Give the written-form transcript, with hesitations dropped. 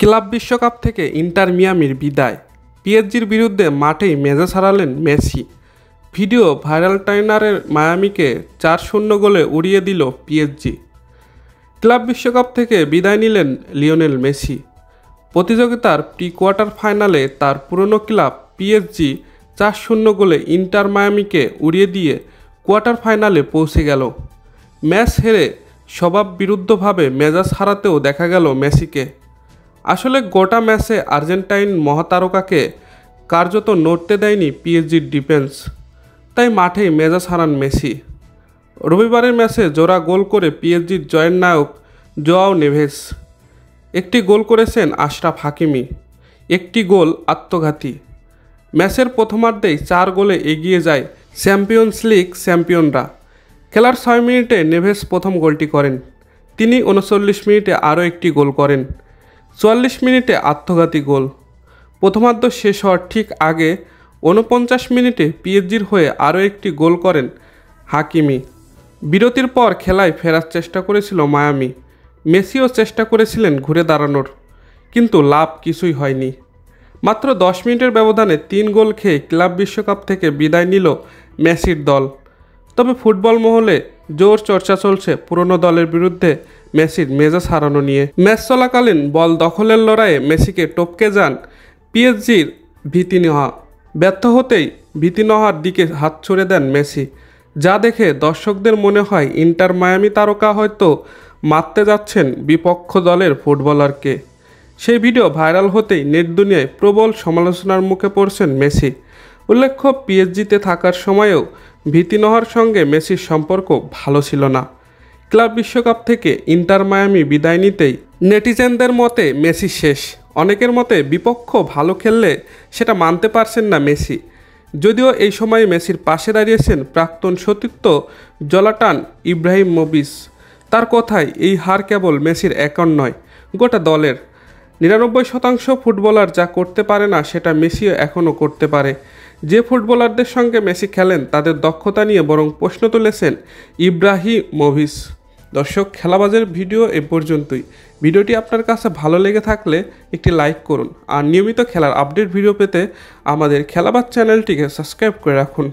Club বিশ্বকাপ থেকে inter মিয়ামির বিদায়, পিএসজির বিরুদ্ধে মাঠেই মেজাজ হারালেন মেসি। ভিডিও ভাইরাল, টাইনারের মায়ামিকে 4-0 গোলে উড়িয়ে দিল পিএসজি। ক্লাব বিশ্বকাপ থেকে বিদায় নিলেন লিওনেল মেসি। প্রতিযোগিতার প্রি কোয়ার্টার ফাইনালে তার পুরনো ক্লাব পিএসজি 4-0 গোলে ইন্টার মায়ামিকে উড়িয়ে দিয়ে কোয়ার্টার ফাইনালে পৌঁছে গেল। ম্যাচ হেরে স্বভাব বিরুদ্ধভাবে মেজাজ হারাতেও দেখা গেল মেসিকে। আসলে গোটা ম্যাচে আর্জেন্টাইন মহাতারকাকে কার্যত নড়তে দেয়নি পিএসজির ডিফেন্স, তাই মাঠেই মেজাজ হারান মেসি। রবিবারের ম্যাচে জোড়া গোল করে পিএসজির জয়ের নায়ক জোয়াও নেভেস। একটি গোল করেছেন আশরাফ হাকিমি, একটি গোল আত্মঘাতী। ম্যাচের প্রথমার্ধেই 4 গোলে এগিয়ে যায় চ্যাম্পিয়ন্স লিগ চ্যাম্পিয়নরা। খেলার 6 মিনিটে নেভেস প্রথম গোলটি করেন। তিনি 39 মিনিটে আরও একটি গোল করেন। 44 মিনিটে আত্মঘাতী গোল। প্রথমার্ধ শেষ হওয়ার ঠিক আগে 49 মিনিটে পিএসজির হয়ে আরও একটি গোল করেন হাকিমি। বিরতির পর খেলায় ফেরার চেষ্টা করেছিল মায়ামি। মেসিও চেষ্টা করেছিলেন ঘুরে দাঁড়ানোর, কিন্তু লাভ কিছুই হয়নি। মাত্র 10 মিনিটের ব্যবধানে 3 গোল খেয়ে ক্লাব বিশ্বকাপ থেকে বিদায় নিল মেসির দল। তবে ফুটবল মহলে জোর চর্চা চলছে পুরনো দলের বিরুদ্ধে মেসির মেজাজ হারানো নিয়ে। ম্যাচ চলাকালীন বল দখলের লড়াইয়ে মেসিকে টপকে যান পিএসজির ভিতিনহা। ব্যর্থ হতেই ভিতিনহার দিকে হাত ছুড়ে দেন মেসি, যা দেখে দর্শকদের মনে হয় ইন্টার মায়ামি তারকা হয়তো মারতে যাচ্ছেন বিপক্ষ দলের ফুটবলারকে। সেই ভিডিও ভাইরাল হতেই নেট দুনিয়ায় প্রবল সমালোচনার মুখে পড়ছেন মেসি। উল্লেখ্য, পিএসজিতে থাকার সময়েও ভিতিনহার সঙ্গে মেসির সম্পর্ক ভালো ছিল না। ক্লাব বিশ্বকাপ থেকে ইন্টার মায়ামি বিদায় নিতেই নেটিজেনদের মতে মেসি শেষ। অনেকের মতে বিপক্ষ ভালো খেললে সেটা মানতে পারছেন না মেসি। যদিও এই সময়ে মেসির পাশে দাঁড়িয়েছেন প্রাক্তন সতীর্থ জলাটান ইব্রাহিমোভিচ। তার কথায় এই হার কেবল মেসির একার নয়, গোটা দলের। 99% ফুটবলার যা করতে পারে না সেটা মেসিও এখনও করতে পারে। যে ফুটবলারদের সঙ্গে মেসি খেলেন তাদের দক্ষতা নিয়ে বরং প্রশ্ন তুলেছেন ইব্রাহিমোভিচ। দর্শক, খেলাবাজের ভিডিও এ পর্যন্তই। ভিডিওটি আপনার কাছে ভালো লেগে থাকলে একটি লাইক করুন, আর নিয়মিত খেলার আপডেট ভিডিও পেতে আমাদের খেলাবাজ চ্যানেলটিকে সাবস্ক্রাইব করে রাখুন।